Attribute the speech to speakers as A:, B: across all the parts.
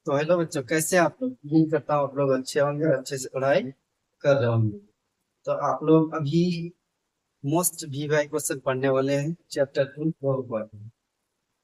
A: तो हेलो बच्चों, कैसे आप लोग? उम्मीद करता हूँ आप लोग अच्छे होंगे, अच्छे से पढ़ाई कर रहे होंगे। तो आप लोग अभी मोस्ट वीवाई क्वेश्चन पढ़ने वाले हैं, चैप्टर 2 बहुपद।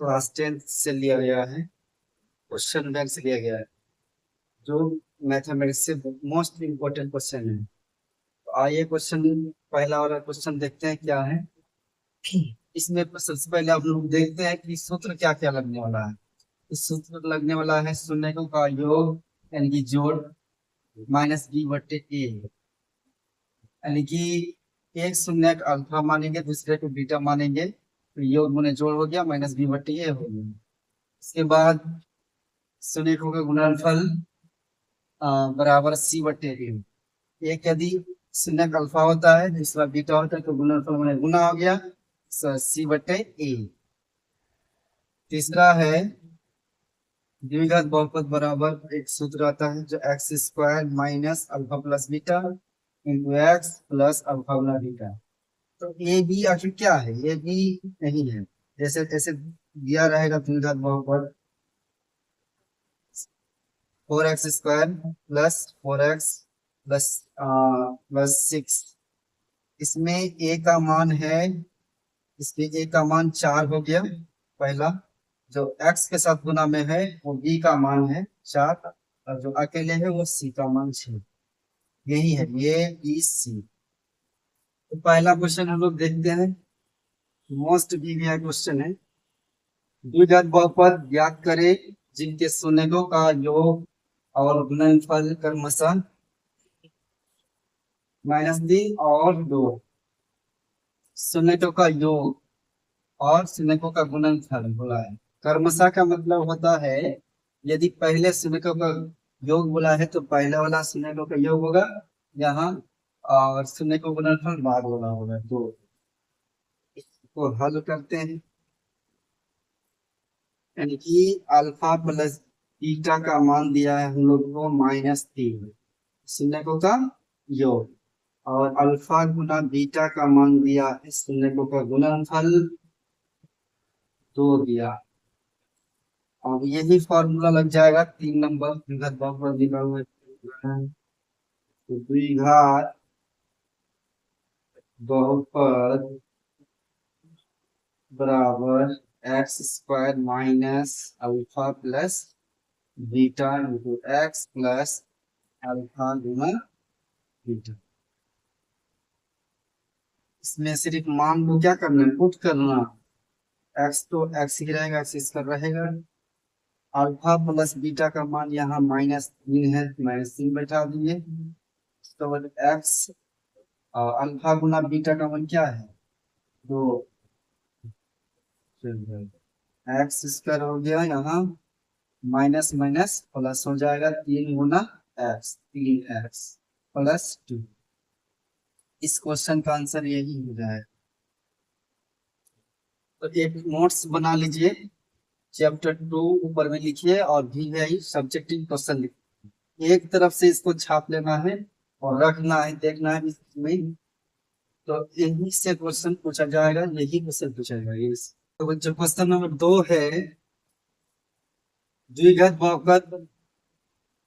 A: क्लास 10 से लिया गया है, क्वेश्चन बैंक से लिया गया है, जो मैथमेटिक्स से मोस्ट इम्पोर्टेंट क्वेश्चन है। तो आइए क्वेश्चन, पहला वाला क्वेश्चन देखते हैं क्या है। इसमें सबसे पहले आप लोग देखते हैं कि सूत्र क्या क्या लगने वाला है। इस सूत्र लगने वाला है शून्यों का योग, यानी कि जोड़, माइनस बी बट्टे ए, यानी कि एक शून्य का अल्फा मानेंगे, दूसरे को बीटा मानेंगे, तो योग गुने जोड़ हो गया, माइनस बी बट्टे ए हो गया। इसके बाद शून्य का गुणनफल बराबर सी बट्टे ए। एक यदि शून्य का अल्फा होता है, दूसरा बीटा होता है, तो गुणनफल मैंने गुना हो गया, सी बट्टे ए। तीसरा है द्विघात बहुपद बराबर एक सूत्र आता है जो x square minus alpha plus beta into x plus alpha गुना बीटा। तो ये भी आखिर क्या है? ये भी नहीं है, जैसे जैसे दिया रहेगा द्विघात बहुपद 4x² plus 4x plus plus 6। इसमें a का मान है, इसमें a का मान 4 हो गया पहला, जो x के साथ गुना में है वो b का मान है 4, और जो अकेले है वो c का मान 6। यही है ये बी सी। तो पहला क्वेश्चन हम लोग देखते हैं, मोस्ट बीवीआई क्वेश्चन है। द्विघात बहुपद ज्ञात करें जिनके शून्यों का योग और गुणनफल क्रमशः -3 और 2। शून्यों का योग और शून्यों का गुणनफल बोला है। क्रमशः का मतलब होता है, यदि पहले शून्यों का योग बोला है तो पहले वाला शून्यों का योग होगा यहाँ, और शून्य को गुणनफल बाद बोला होगा। तो इसको हल करते हैं, यानी कि अल्फा प्लस बीटा का मान दिया है हम लोग को -3, शून्यों का योग, और अल्फा गुना बीटा का मान दिया है शून्यों का गुणनफल 2 दिया। अब यही फॉर्मूला लग जाएगा 3 नंबर द्विघात बहुपद निकालने। तो द्विघात बहुपद बराबर x² minus alpha plus beta into x plus alpha गुना बीटा। इसमें सिर्फ मान को क्या करना है, पुट करना। एक्स तो एक्स ही रहेगा, एक्स स्क्वायर रहेगा। अल्फा प्लस बीटा का मान यहाँ -3 है, -3 बैठा दिए। तो एक्स अल्फा गुना बीटा का मान क्या है, 2। एक्स स्क्वायर हो गया यहाँ, माइनस माइनस प्लस हो जाएगा, 3 गुना एक्स, 3x प्लस 2। इस क्वेश्चन का आंसर यही हो जाएगा। तो एक नोट्स बना लीजिए, चैप्टर 2 ऊपर में लिखिए और भी यही सब्जेक्टिव क्वेश्चन लिखिए। एक तरफ से इसको छाप लेना है और रखना है, देखना है इसमें, तो यही से क्वेश्चन पूछा जाएगा, यही क्वेश्चन पूछा जाएगा। तो जो क्वेश्चन नंबर 2 है, द्विघात बहुपद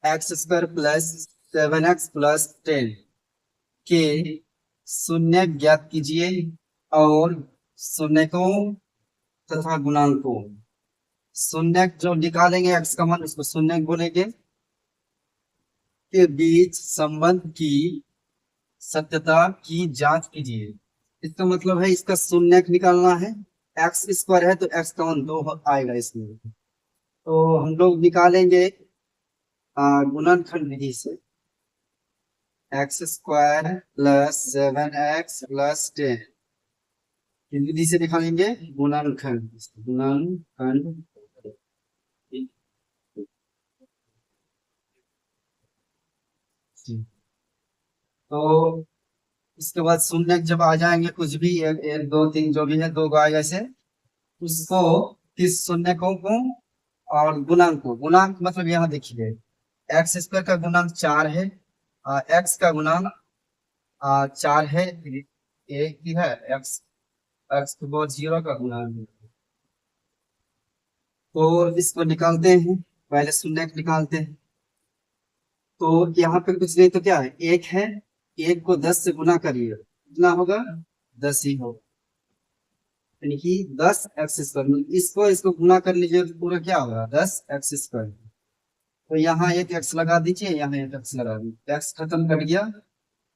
A: x² प्लस 7x प्लस 10 के शून्य ज्ञात कीजिए और शून्यकों तथा गुणांकों। शून्य जो निकालेंगे x का मान, उसको शून्य बोलेंगे, के बीच संबंध की सत्यता की जांच कीजिए। इसका मतलब है इसका शून्य निकालना है, x² है तो x का मान 2 आएगा इसमें। तो हम लोग निकालेंगे गुणनखंड विधि से, x² प्लस 7x प्लस 10 किस विधि से निकालेंगे, गुणनखंड, गुणनखंड। तो इसके बाद शून्य जब आ जाएंगे, कुछ भी एक, एक दो तीन जो भी है, 2 को आएगा ऐसे, उसको किस शून्य को और गुणांक को, गुणांक मतलब यहाँ देखिए x² का गुणांक 4 है, x का गुणांक 4 है, एक ही है x, x तो 0 का गुणांक है। तो इसको निकालते हैं, पहले शून्य निकालते हैं। तो यहाँ पे कुछ नहीं तो क्या है, एक है, एक को 10 से गुना करिए, कितना होगा, 10 ही होगा, यानी कि 10x²। इसको गुना कर लीजिए तो पूरा क्या होगा, 10x²। तो यहाँ एक x लगा दीजिए, यहाँ एक x लगा दीजिए, x खत्म कर गया,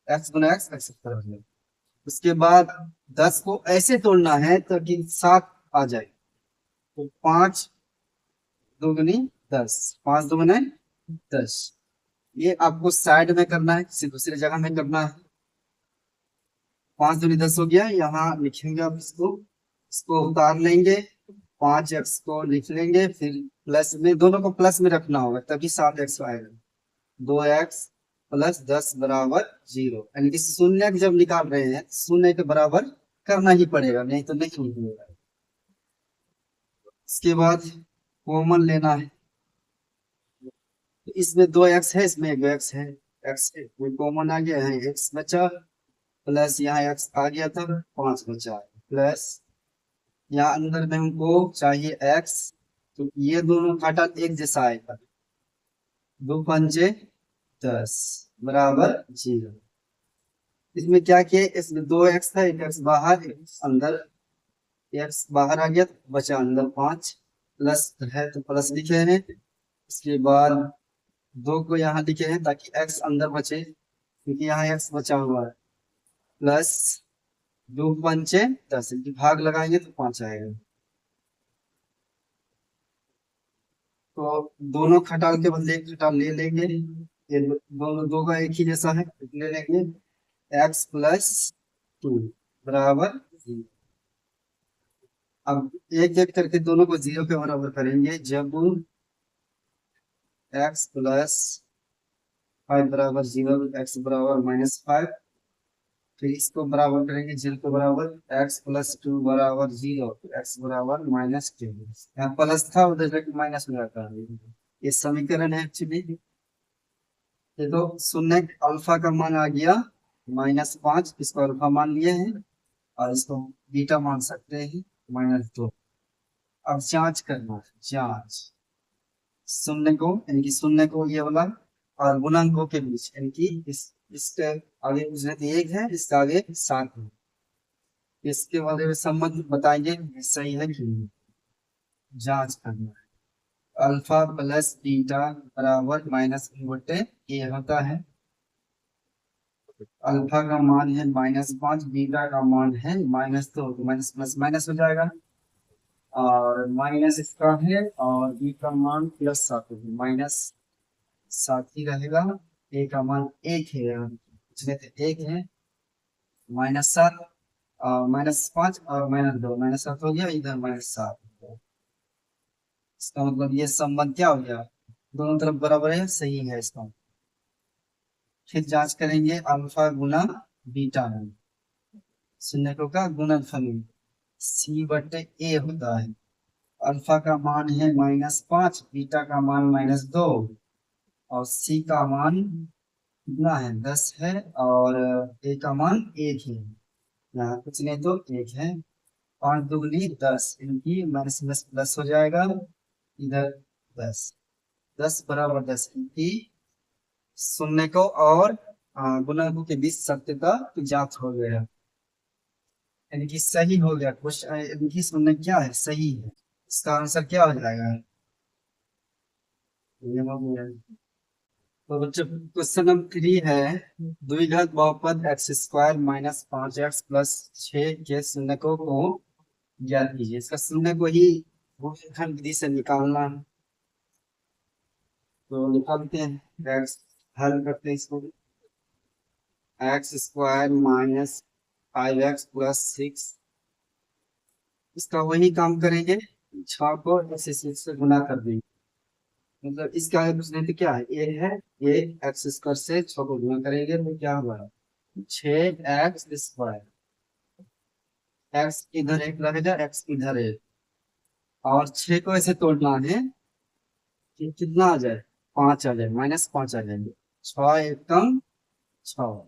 A: x गुना x, x कर गया। उसके बाद 10 को ऐसे तोड़ना है ताकि 7 आ जाए। तो 5 दूनी 10, 5 दूने 10। ये आपको साइड में करना है, किसी दूसरी जगह में करना है। 5 दूनी 10 हो गया, यहाँ लिखेंगे आप इसको उतार लेंगे, 5x को लिख लेंगे, फिर प्लस में, दोनों को प्लस में रखना होगा तभी 7x आएगा। 2x प्लस 10 बराबर 0, यानी कि शून्य जब निकाल रहे हैं शून्य के बराबर करना ही पड़ेगा, नहीं तो नहीं होगा। इसके बाद कॉमन लेना है, तो इसमें 2x है, इसमें 2x है, x कोई कॉमन आ गया है, x बचा, प्लस यहाँ x आ गया था, 5 बचा, प्लस यहाँ अंदर में हमको चाहिए x, तो ये दोनों घाटा एक जैसा आएगा, 2 पंजे 10 बराबर 0। इसमें क्या किया, इसमें 2x था, एक x बाहर एक अंदर, x बाहर आ गया तो बचा अंदर 5, प्लस है तो प्लस लिखे हैं। इसके बाद 2 को यहाँ लिखे हैं ताकि x अंदर बचे, क्योंकि यहाँ x बचा हुआ है, प्लस 2 पंचे 10, भाग लगाएंगे तो 5 आएगा। तो दोनों खटाल के बदले एक खटाल ले लेंगे, ये दोनों दो का एक ही जैसा है, ले लेंगे, x प्लस 2 बराबर 0। अब एक एक करके दोनों को 0 के बराबर करेंगे, जब x प्लस 5 बराबर 0, x बराबर -5, फिर इसको बराबर करेंगे 0 के बराबर, x प्लस 2 बराबर 0, x बराबर -2। यहाँ प्लस था, उधर जाके माइनस में जाता है, ये समीकरण है एक्चुअली। ये तो शून्य अल्फा का मान आ गया -5, इसको अल्फा मान लिए हैं और इसको बीटा मान सकते हैं -2। अब जांच करना है, जांच शून्य को, यानी कि शून्य को ये वाला और गुणांकों के बीच, यानी कि इसके आगे कुछ एक है, इसके आगे 7 है, इसके बारे में संबंध बताएंगे सही है कि नहीं, जांच करना है। अल्फा प्लस बीटा बराबर -a होता है। अल्फा का मान है -5, बीटा का मान है -2, तो माइनस प्लस माइनस हो जाएगा, और माइनस इसका है, और बी का मान +7 है, -7 ही रहेगा। ए का मान 1 है, इसमें तो 1 है, -7 और -5 और -2, -7 हो गया, इधर -7। इसका मतलब ये संबंध क्या हो गया, दोनों तरफ बराबर है, सही है इसका। फिर जांच करेंगे अल्फा गुना बीटा में, शून्य का गुणनफल c/a होता है। अल्फा का मान है -5, बीटा का मान -2, और c का मान कितना है, 10 है, और a का मान 1 है, यहाँ कुछ नहीं तो 1 है। 5 दूनी 10, इनकी माइनस प्लस प्लस हो जाएगा, इधर 10, 10 बराबर 10, इनकी शून्य को और गुणकों के बीच सत्यता की जांच हो गया, यानी कि सही हो गया क्वेश्चन, इनकी शून्य क्या है, सही है। इसका आंसर क्या हो जाएगा, ये हो गया। तो बच्चों क्वेश्चन नंबर 3 है, द्विघात बहुपद x² -5x प्लस 6 के शून्यकों को ज्ञात कीजिए। इसका शून्य को ही गुणनखंड विधि से निकालना है, तो निकालते हैं, x हल करते हैं इसको, x² -5x प्लस 6, इसका वही काम करेंगे, 6 को ऐसे 6 से गुना कर देंगे, मतलब इसका आगे कुछ नहीं तो क्या है, a है, a x² से 6 को गुना करेंगे तो क्या होगा, 6x², x इधर एक रहेगा, x इधर है, और 6 को ऐसे तोड़ना है कि कितना आ जाए, 5 आ जाए, -5 आ जाएंगे, 6 एकम 6,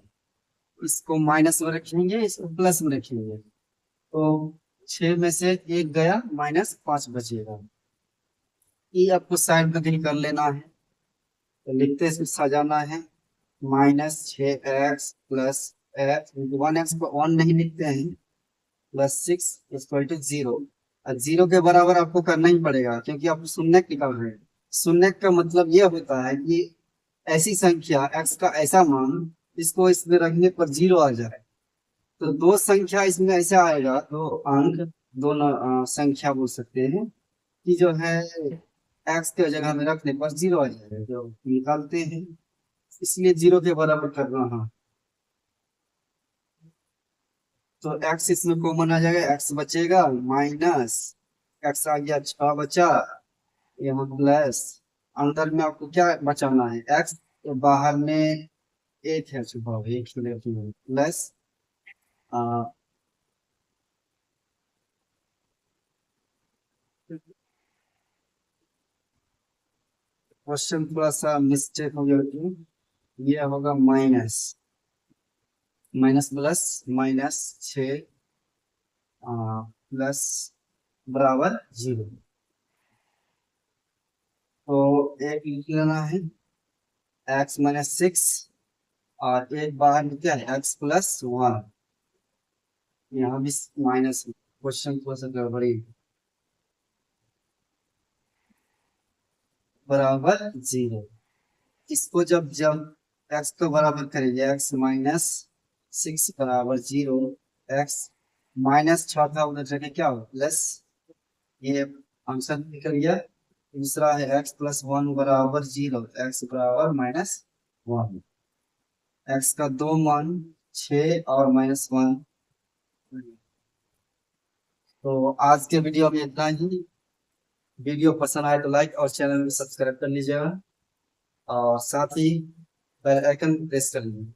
A: इसको माइनस में रखेंगे, इसको प्लस में रखेंगे, तो 6 में से 1 गया, -5 बचेगा, ये आपको साइड में कहीं कर लेना है, तो लिखते इसमें सजाना है -6x+x, 1x को 1 नहीं लिखते हैं, +6 = 0। और 0 के बराबर आपको करना ही पड़ेगा, क्योंकि आप शून्य निकाल रहे हैं। शून्य का मतलब यह होता है कि ऐसी संख्या x का ऐसा मान इसको इसमें रखने पर 0 आ जाए। तो दो संख्या इसमें ऐसा आएगा, दो अंक, दोनों संख्या बोल सकते हैं कि जो है x के जगह में रखने पर 0 आ जाएगा, जो निकालते हैं, इसलिए 0 के बराबर करना है। तो x इसमें कॉमन आ जाएगा, x बचेगा, माइनस x आ गया, 6 बचा, यहाँ प्लस, अंदर में आपको क्या बचाना है, x, तो बाहर में एक है, छुपा एक प्लस क्वेश्चन थोड़ा सा मिस्टेक हो गया, ये होगा माइनस, माइनस प्लस, -6 प्लस बराबर 0। तो एक लिख लेना है x-6, और एक बाहर में क्या है x+1, यहाँ भी माइनस, क्वेश्चन थोड़ा सा गड़बड़ी, बराबर 0। इसको जब जब x को बराबर करेंगे, x-6 बराबर 0, x -6 था उधर जगह क्या हो प्लस, ये आंसर निकल गया। दूसरा है x+1 बराबर 0, x बराबर -1, x का दो मान 6 और -1। तो आज के वीडियो में इतना ही। वीडियो पसंद आए तो लाइक और चैनल को सब्सक्राइब कर लीजिएगा, और साथ ही बेल आइकन प्रेस कर लीजिए।